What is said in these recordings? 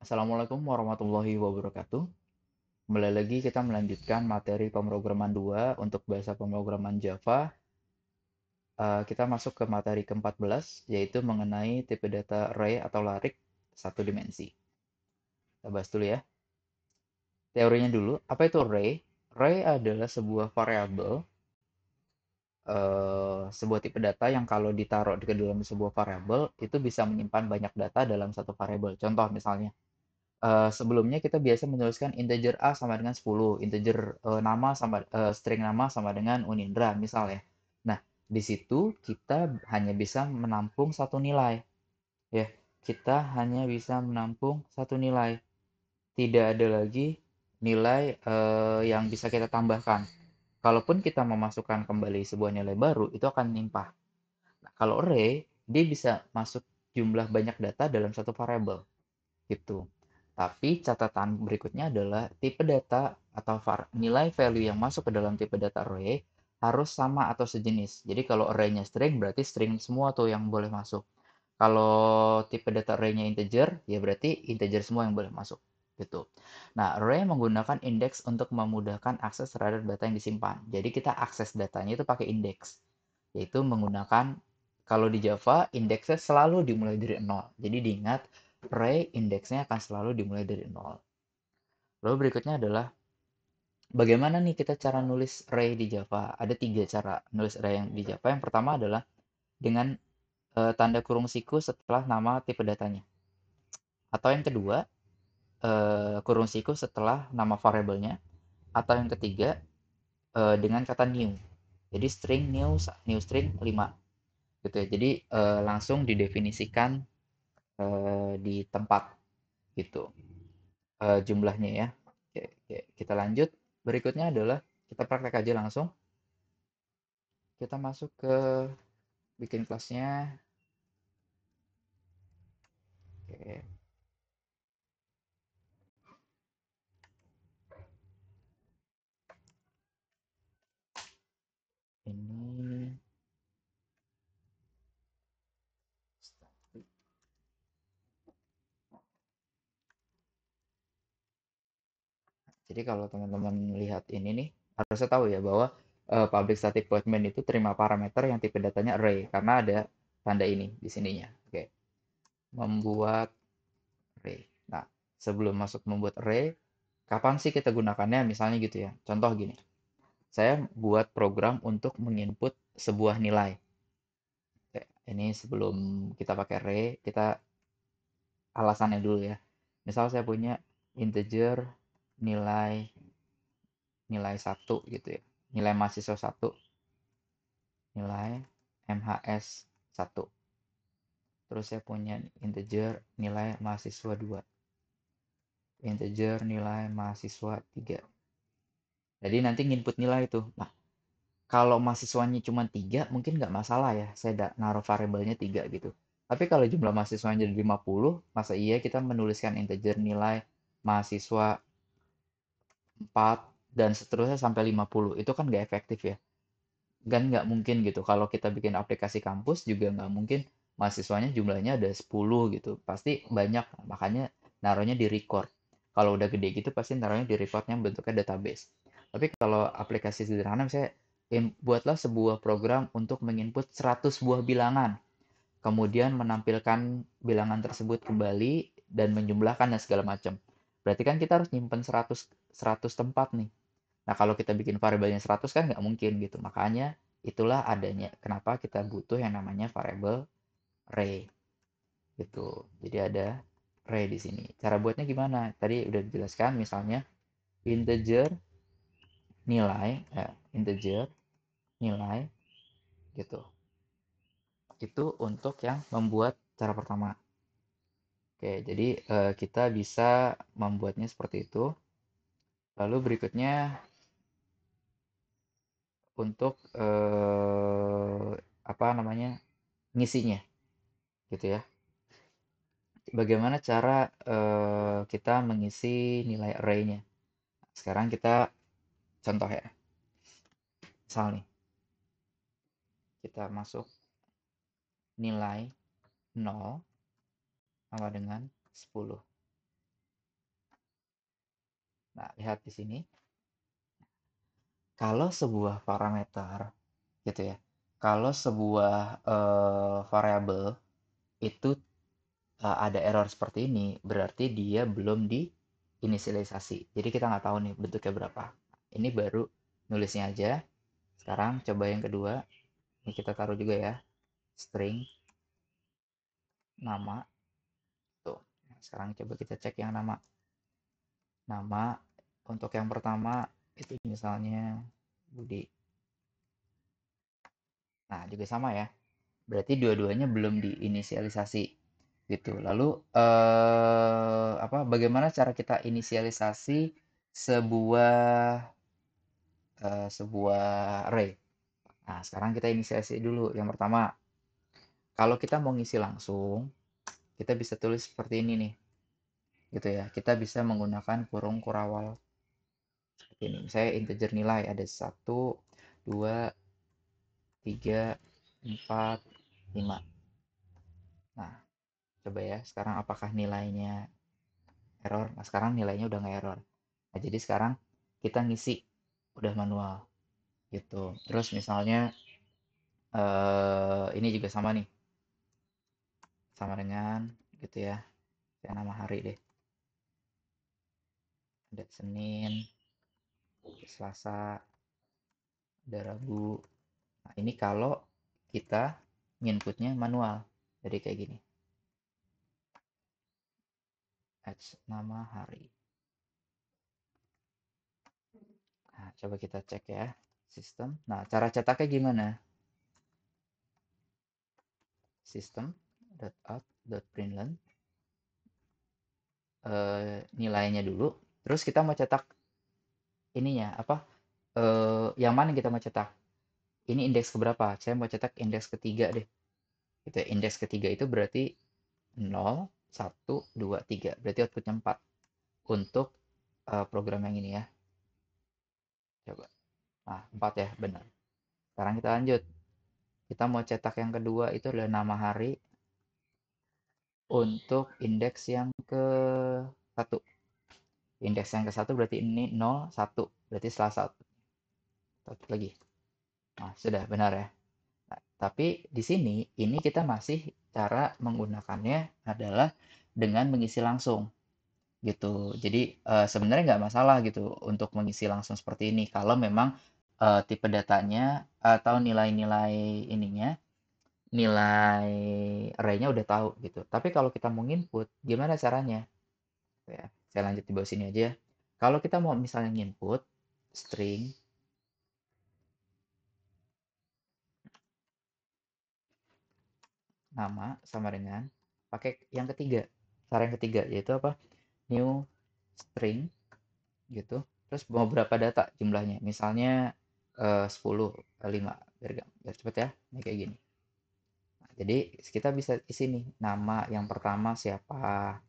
Assalamualaikum warahmatullahi wabarakatuh. Kembali lagi kita melanjutkan materi pemrograman 2 untuk bahasa pemrograman Java. Kita masuk ke materi ke-14, yaitu mengenai tipe data array atau larik satu dimensi. Kita bahas dulu ya. Teorinya dulu, apa itu array? Array adalah sebuah variabel, sebuah tipe data yang kalau ditaruh di dalam sebuah variabel, itu bisa menyimpan banyak data dalam satu variabel. Contoh misalnya, sebelumnya kita biasa menuliskan integer A sama dengan 10, integer string nama sama dengan Unindra misal ya. Nah, di situ kita hanya bisa menampung satu nilai ya. Kita hanya bisa menampung satu nilai. Tidak ada lagi nilai yang bisa kita tambahkan. Kalaupun kita memasukkan kembali sebuah nilai baru, itu akan melimpah. Nah, kalau array, dia bisa masuk jumlah banyak data dalam satu variabel gitu. Tapi catatan berikutnya adalah tipe data atau nilai value yang masuk ke dalam tipe data array harus sama atau sejenis. Jadi kalau array-nya string berarti string semua tuh yang boleh masuk. Kalau tipe data array-nya integer, ya berarti integer semua yang boleh masuk gitu. Nah, array menggunakan index untuk memudahkan akses terhadap data yang disimpan. Jadi kita akses datanya itu pakai index, yaitu menggunakan kalau di Java indeksnya selalu dimulai dari 0. Jadi diingat array indeksnya akan selalu dimulai dari 0. Lalu berikutnya adalah bagaimana nih kita cara nulis array di Java? Ada tiga cara nulis array yang di Java. Yang pertama adalah dengan tanda kurung siku setelah nama tipe datanya. Atau yang kedua, kurung siku setelah nama variabelnya. Atau yang ketiga, dengan kata new. Jadi string new string 5 gitu ya. Jadi langsung didefinisikan di tempat gitu jumlahnya ya. Oke, kita lanjut. Berikutnya adalah kita praktek aja langsung. Kita masuk ke bikin kelasnya. Oke, ini. Jadi kalau teman-teman lihat ini nih, harusnya tahu ya bahwa public static void main itu terima parameter yang tipe datanya array karena ada tanda ini di sininya. Oke, membuat array. Nah, sebelum masuk membuat array, kapan sih kita gunakannya? Misalnya gitu ya. Contoh gini. Saya buat program untuk menginput sebuah nilai. Oke, ini sebelum kita pakai array, kita alasannya dulu ya. Misal saya punya integer nilai nilai satu gitu ya. Nilai mahasiswa satu, nilai MHS satu. Terus saya punya integer nilai mahasiswa 2, integer nilai mahasiswa 3. Jadi nanti nginput nilai itu. Nah, kalau mahasiswanya cuma 3, mungkin nggak masalah ya. Saya naruh variabelnya 3 gitu. Tapi kalau jumlah mahasiswanya jadi 50, masa iya kita menuliskan integer nilai mahasiswa 4 dan seterusnya sampai 50. Itu kan nggak efektif ya. Kan nggak mungkin gitu. Kalau kita bikin aplikasi kampus juga nggak mungkin mahasiswanya jumlahnya ada 10 gitu. Pasti banyak. Makanya naruhnya di record. Kalau udah gede gitu pasti naruhnya di recordnya bentuknya database. Tapi kalau aplikasi sederhana misalnya buatlah sebuah program untuk menginput 100 buah bilangan. Kemudian menampilkan bilangan tersebut kembali dan menjumlahkan dan segala macam. Berarti kan kita harus nyimpen 100 tempat nih. Nah, kalau kita bikin variabelnya 100 kan nggak mungkin gitu. Makanya itulah adanya kenapa kita butuh yang namanya variabel array gitu. Jadi ada array di sini. Cara buatnya gimana? Tadi udah dijelaskan misalnya integer integer nilai gitu. Itu untuk yang membuat cara pertama. Oke, jadi kita bisa membuatnya seperti itu. Lalu berikutnya untuk apa namanya ngisinya gitu ya. Bagaimana cara kita mengisi nilai array-nya? Sekarang kita contoh ya. Misal nih, kita masuk nilai 0 sama dengan 10. Nah, lihat di sini. Kalau sebuah parameter gitu ya. Kalau sebuah variabel itu ada error seperti ini, berarti dia belum diinisialisasi. Jadi kita nggak tahu nih bentuknya berapa. Ini baru nulisnya aja. Sekarang coba yang kedua. Ini kita taruh juga ya, string nama. Tuh. Sekarang coba kita cek yang nama. Nama untuk yang pertama itu misalnya Budi. Nah, juga sama ya. Berarti dua-duanya belum diinisialisasi gitu. Lalu apa bagaimana cara kita inisialisasi sebuah sebuah array? Nah, sekarang kita inisialisasi dulu. Yang pertama, kalau kita mau ngisi langsung, kita bisa tulis seperti ini nih. Gitu ya. Kita bisa menggunakan kurung kurawal seperti ini. Misalnya integer nilai ada 1, 2, 3, 4, 5. Nah, coba ya. Sekarang apakah nilainya error? Nah, sekarang nilainya udah nggak error. Nah, jadi sekarang kita ngisi udah manual gitu. Terus misalnya ini juga sama nih, sama dengan gitu ya. Kayak nama hari deh. Ada Senin, Selasa, ada Rabu. Nah, ini kalau kita inputnya manual. Jadi kayak gini. H nama hari. Nah, coba kita cek ya. Sistem. Nah, cara cetaknya gimana? System.out.println nilainya dulu. Terus kita mau cetak ininya apa? Yang mana kita mau cetak? Ini indeks keberapa? Saya mau cetak indeks ketiga deh. Gitu ya. Indeks ketiga itu berarti 0, 1, 2, 3. Berarti outputnya 4 untuk program yang ini ya. Coba. Nah, 4 ya, benar. Sekarang kita lanjut. Kita mau cetak yang kedua itu adalah nama hari untuk indeks yang ke satu. Indeks yang ke satu berarti ini 0, 1. Berarti setelah satu. Satu lagi. Nah, sudah benar ya. Nah, tapi di sini ini kita masih cara menggunakannya adalah dengan mengisi langsung gitu. Jadi sebenarnya nggak masalah gitu untuk mengisi langsung seperti ini kalau memang tipe datanya atau nilai-nilai ininya, nilai array-nya udah tahu gitu. Tapi kalau kita mau input, gimana caranya? Ya, saya lanjut di bawah sini aja. Kalau kita mau misalnya input string nama sama dengan pakai yang ketiga. Cara yang ketiga yaitu apa? New string gitu. Terus mau berapa data jumlahnya? Misalnya 10, 5 biar cepet ya. Ini kayak gini. Nah, jadi kita bisa isi nih nama yang pertama siapa,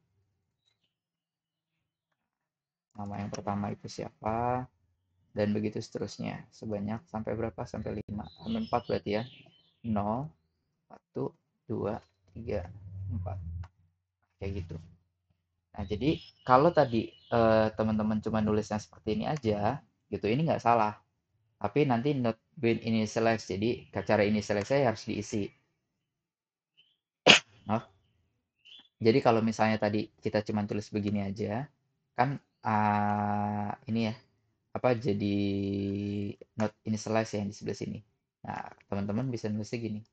nama yang pertama itu siapa, dan begitu seterusnya. Sebanyak sampai berapa? Sampai 5, sampai 4 berarti ya. 0, 1, 2, 3, 4. Kayak gitu. Nah, jadi kalau tadi teman-teman cuma nulisnya seperti ini aja, gitu, ini nggak salah. Tapi nanti not been initialized, jadi cara initialize saya harus diisi. Nah, jadi kalau misalnya tadi kita cuma tulis begini aja, kan ini ya, apa jadi not initialize ya yang di sebelah sini. Nah, teman-teman bisa nulisnya gini.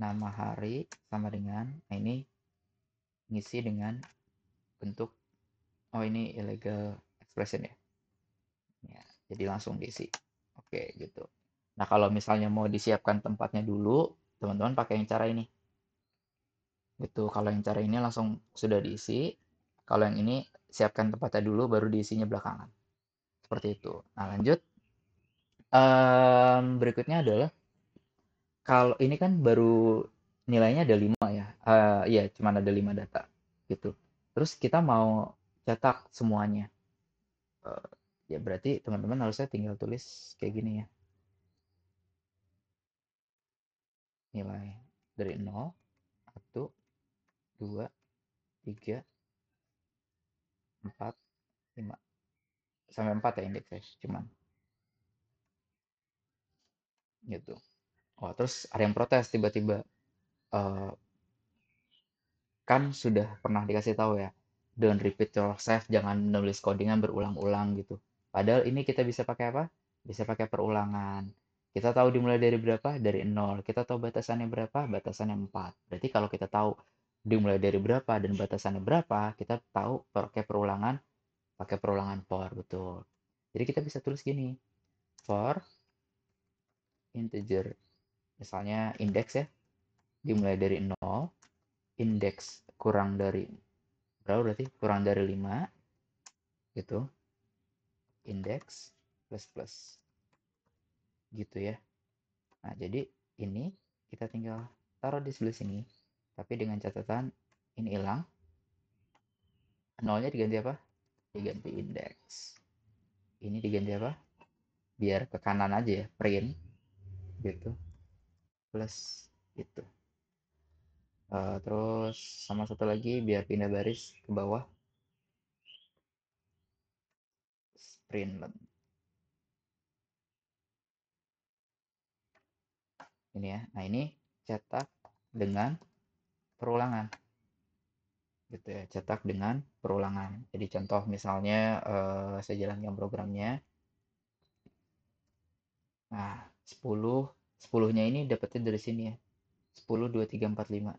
Nama hari sama dengan, nah ini ngisi dengan bentuk, oh ini illegal expression ya. Ya, jadi langsung diisi. Oke, gitu. Nah, kalau misalnya mau disiapkan tempatnya dulu, teman-teman pakai yang cara ini. Gitu. Kalau yang cara ini langsung sudah diisi. Kalau yang ini siapkan tempatnya dulu, baru diisinya belakangan. Seperti itu. Nah, lanjut. Berikutnya adalah kalau ini kan baru nilainya ada 5 ya. Iya, cuma ada 5 data gitu. Terus kita mau cetak semuanya. Eh, ya berarti teman-teman harusnya tinggal tulis kayak gini ya. Nilai dari 0, 1, 2, 3, 4, 5. sampai 4 ya indeksnya cuman gitu. Oh, terus ada yang protes tiba-tiba. Eh, kan sudah pernah dikasih tahu ya, don't repeat yourself, jangan nulis codingan berulang-ulang gitu. Padahal ini kita bisa pakai apa? Bisa pakai perulangan. Kita tahu dimulai dari berapa? Dari nol. Kita tahu batasannya berapa? Batasannya 4. Berarti kalau kita tahu dimulai dari berapa dan batasannya berapa, kita tahu pakai perulangan for, betul. Jadi kita bisa tulis gini, for integer, misalnya indeks ya, dimulai dari nol, indeks kurang dari berapa berarti? Kurang dari 5 gitu, indeks plus plus gitu ya. Nah, jadi ini kita tinggal taruh di sebelah sini, tapi dengan catatan ini hilang, nolnya diganti apa? Diganti indeks. Ini diganti apa? Biar ke kanan aja ya, print gitu, plus itu. Terus sama satu lagi biar pindah baris ke bawah, print ini ya. Nah, ini cetak dengan perulangan gitu ya, cetak dengan perulangan. Jadi contoh misalnya saya jalankan programnya. Nah, 10 10-nya ini dapetnya dari sini ya. 10 2 3 4 5.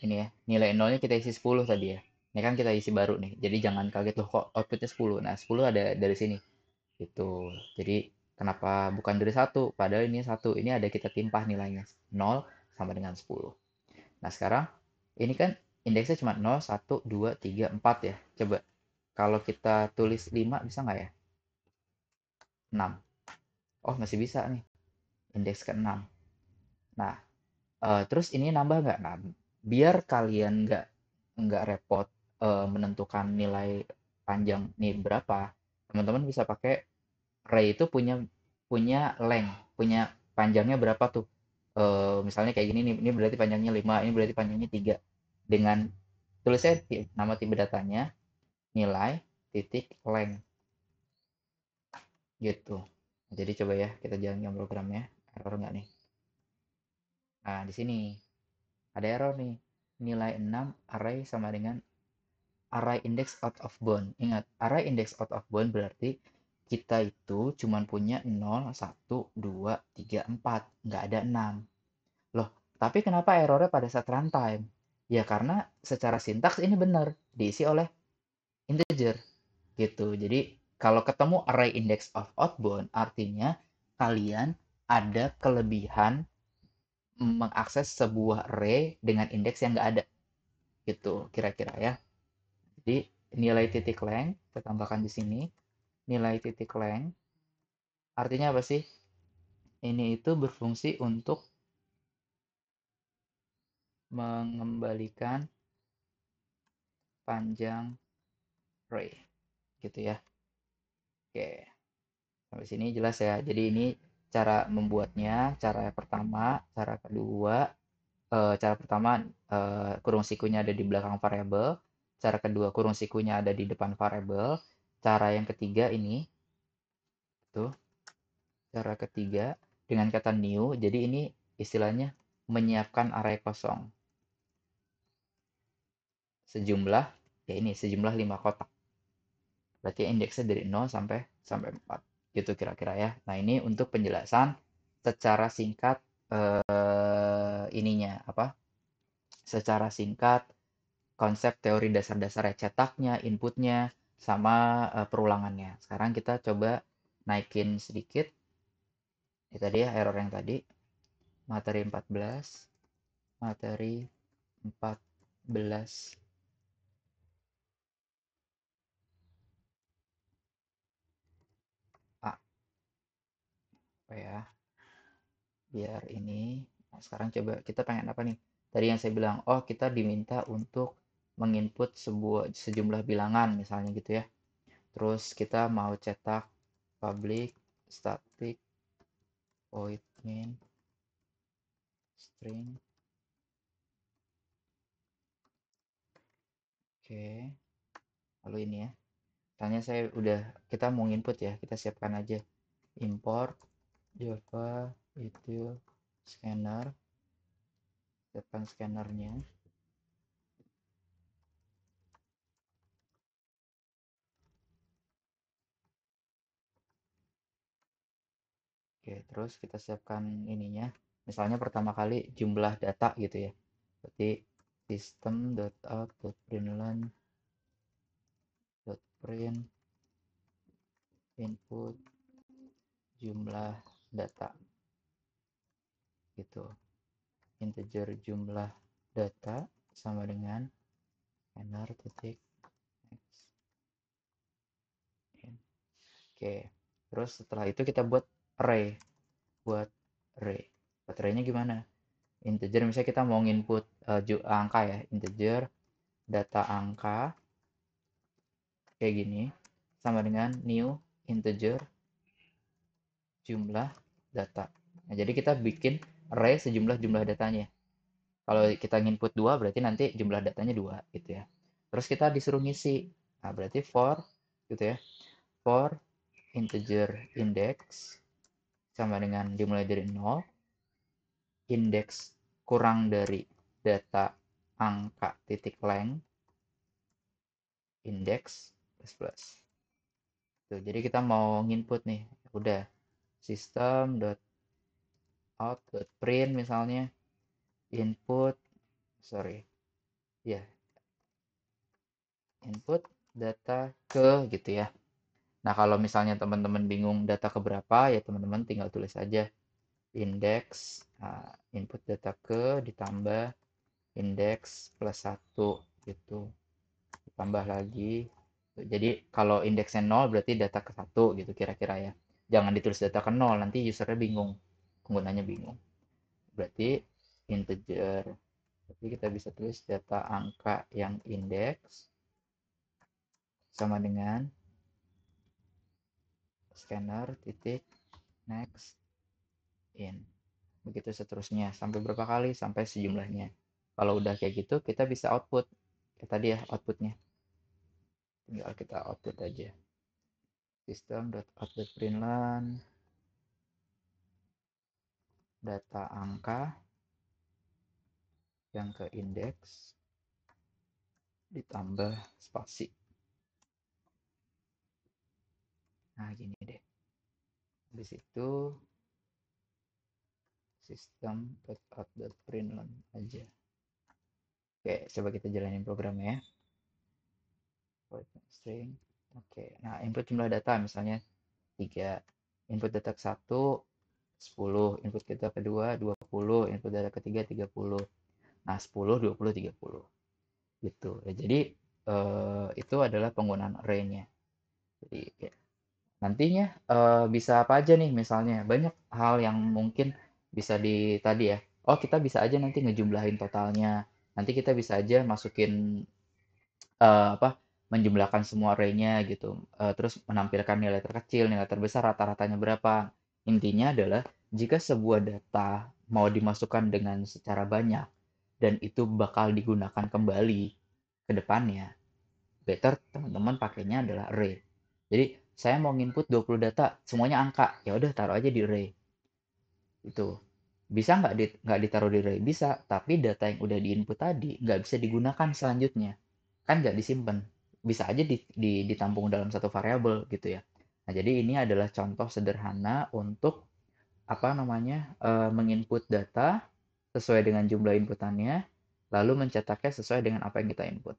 Ini ya. Nilai nolnya kita isi 10 tadi ya. Ini kan kita isi baru nih. Jadi jangan kaget loh kok outputnya 10. Nah, 10 ada dari sini. Gitu. Jadi kenapa bukan dari satu? Padahal ini satu. Ini ada kita timpah nilainya. 0 sama dengan 10. Nah, sekarang ini kan indeksnya cuma 0, 1, 2, 3, 4 ya. Coba kalau kita tulis 5 bisa nggak ya? 6. Oh, masih bisa nih. Indeks ke-6. Nah, terus ini nambah nggak? Nah, biar kalian nggak repot menentukan nilai panjang nih berapa, teman-teman bisa pakai array itu punya punya length, punya panjangnya berapa tuh? Misalnya kayak gini nih, ini berarti panjangnya 5, ini berarti panjangnya 3. Dengan tulisnya nama tipe datanya, nilai titik length gitu. Jadi coba ya kita jalankan programnya, error nggak nih? Nah, di sini ada error nih. Nilai 6 array sama dengan array index out of bound. Ingat, array index out of bound berarti kita itu cuma punya 0, 1, 2, 3, 4. Nggak ada 6. Loh, tapi kenapa errornya pada saat runtime? Ya karena secara sintaks ini benar, diisi oleh integer gitu. Jadi kalau ketemu array index of outbound artinya kalian ada kelebihan mengakses sebuah array dengan indeks yang nggak ada gitu kira-kira ya. Jadi nilai titik length kita tambahkan di sini. Nilai titik length artinya apa sih? Ini itu berfungsi untuk mengembalikan panjang array gitu ya. Oke, sampai sini jelas ya. Jadi ini cara membuatnya, cara pertama, cara kedua, cara pertama kurung sikunya ada di belakang variabel, cara kedua kurung sikunya ada di depan variabel, cara yang ketiga ini tuh, cara ketiga dengan kata new, jadi ini istilahnya menyiapkan array kosong sejumlah ya ini sejumlah 5 kotak. Berarti indeksnya dari 0 sampai 4. Gitu kira-kira ya. Nah, ini untuk penjelasan secara singkat ininya apa? Secara singkat konsep teori dasar-dasar cetaknya, inputnya, sama perulangannya. Sekarang kita coba naikin sedikit. Ini tadi ya error yang tadi. Materi 14. Materi 14. A. Apa ya? Biar ini. Nah, sekarang coba kita pengen apa nih? Tadi yang saya bilang, oh kita diminta untuk menginput sejumlah bilangan misalnya gitu ya. Terus kita mau cetak public static void main string. Oke, lalu ini ya. Misalnya kita mau input ya, kita siapkan aja import Java itu scanner, siapkan scannernya. Oke, terus kita siapkan ininya. Misalnya pertama kali jumlah data gitu ya. Berarti system.out.println.print input jumlah data gitu. Integer jumlah data sama dengan scanner titik next. Oke. Terus setelah itu kita buat array. Buat array. Buat arraynya gimana? Integer misalnya kita mau input angka ya, integer data angka kayak gini sama dengan new integer jumlah data. Nah, jadi kita bikin array sejumlah jumlah datanya. Kalau kita input 2 berarti nanti jumlah datanya 2 gitu ya. Terus kita disuruh ngisi. Nah, berarti for gitu ya. For integer index sama dengan dimulai dari 0, indeks kurang dari data angka titik length index plus plus. Tuh, jadi kita mau nginput nih. Udah system.out.print misalnya input sorry ya input data ke gitu ya. Nah, kalau misalnya teman-teman bingung data ke berapa, ya teman-teman tinggal tulis aja indeks input data ke ditambah indeks plus 1 gitu. Ditambah lagi. Jadi kalau indeksnya 0 berarti data ke 1 gitu kira-kira ya. Jangan ditulis data ke 0, nanti usernya bingung. Penggunanya bingung. Berarti integer. Tapi kita bisa tulis data angka yang indeks sama dengan scanner titik next in. Begitu seterusnya sampai berapa kali, sampai sejumlahnya. Kalau udah kayak gitu kita bisa output kayak tadi ya, outputnya tinggal kita output aja system.out.println data angka yang ke indeks ditambah spasi. Nah gini deh, habis itu system.out.println aja. Oke, coba kita jalanin programnya ya. String. Oke, nah input jumlah data misalnya 3, input data ke 1 10, input data kedua 20, input data ketiga 30. Nah, 10, 20, 30 gitu. Ya, jadi itu adalah penggunaan array-nya. Jadi ya, nantinya bisa apa aja nih misalnya banyak hal yang mungkin bisa di tadi ya. Oh, kita bisa aja nanti ngejumlahin totalnya. Nanti kita bisa aja masukin apa menjumlahkan semua array-nya gitu. Terus menampilkan nilai terkecil, nilai terbesar, rata-ratanya berapa. Intinya adalah jika sebuah data mau dimasukkan dengan secara banyak dan itu bakal digunakan kembali ke depannya, better teman-teman pakainya adalah array. Jadi saya mau input 20 data, semuanya angka, ya udah taruh aja di array. Itu bisa nggak ditaruh di array? Bisa, tapi data yang udah diinput tadi nggak bisa digunakan selanjutnya, kan nggak disimpan. Bisa aja ditampung dalam satu variabel gitu ya. Nah, jadi ini adalah contoh sederhana untuk apa namanya menginput data sesuai dengan jumlah inputannya, lalu mencetaknya sesuai dengan apa yang kita input.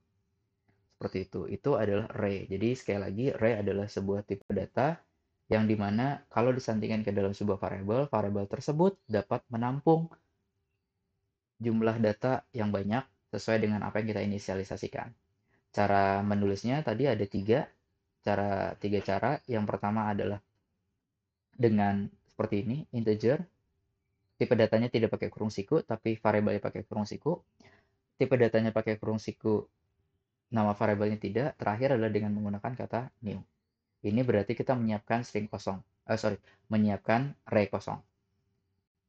Seperti itu. Itu adalah array. Jadi sekali lagi, array adalah sebuah tipe data yang dimana kalau disandingkan ke dalam sebuah variabel, variabel tersebut dapat menampung jumlah data yang banyak sesuai dengan apa yang kita inisialisasikan. Cara menulisnya tadi ada tiga cara. Yang pertama adalah dengan seperti ini, integer. Tipe datanya tidak pakai kurung siku, tapi variabelnya pakai kurung siku. Tipe datanya pakai kurung siku, nama variabelnya tidak. Terakhir adalah dengan menggunakan kata new. Ini berarti kita menyiapkan string kosong. Menyiapkan array kosong.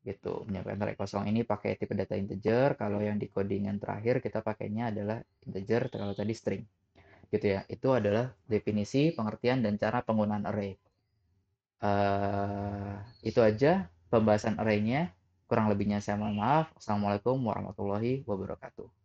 Gitu, menyiapkan array kosong ini pakai tipe data integer. Kalau yang di codingan terakhir kita pakainya adalah integer, kalau tadi string. gitu ya. Itu adalah definisi, pengertian, dan cara penggunaan array. Itu aja pembahasan array-nya. Kurang lebihnya saya mohon maaf. Assalamualaikum warahmatullahi wabarakatuh.